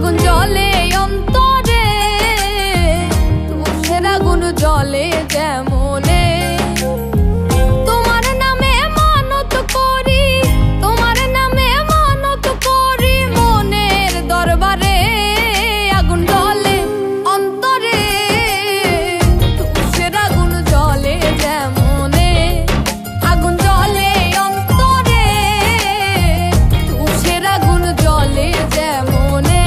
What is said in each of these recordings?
আগুন জ্বলে অন্তরে, তুষের আগুন জ্বলে যেমনে। তোমার নামে মানত করি, তোমার নামে মানত করি, মনের দরবারে আগুন জ্বলে অন্তরে, তুষের আগুন জ্বলে যেমনে। আগুন জ্বলে অন্তরে, তুষের আগুন জ্বলে যেমনে।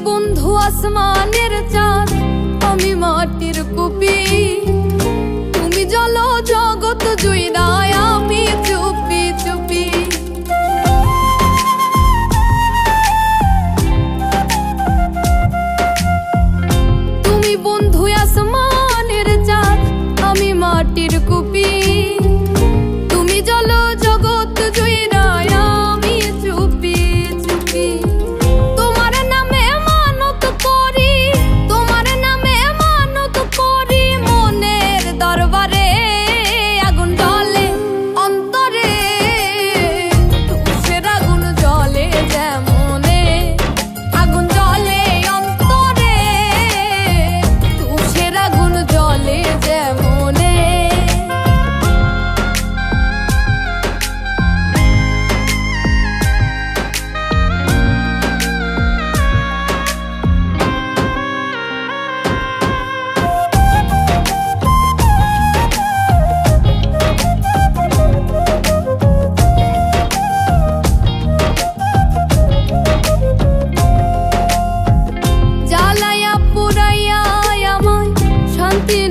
বন্ধু আসমানের চাঁদ, আমি মাটির কুপি, তুমি জল জগৎ জুইরায়, আমি চুপি চুপি। তুমি বন্ধু আসমানের চাঁদ, আমি মাটির কুপি, তুমি জল জগৎ জুইরায়, আমি চুপি চুপি।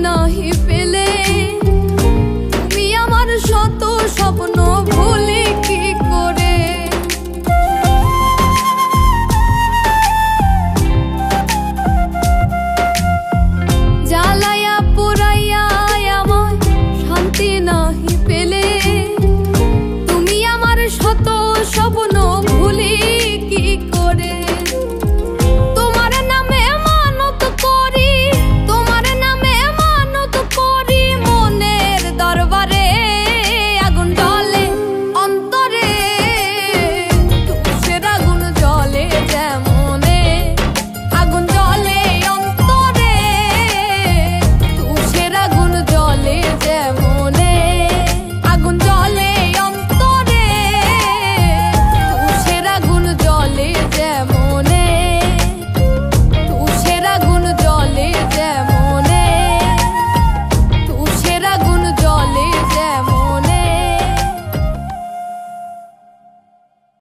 নাহি পেলে তুমি আমার শত স্বপ্ন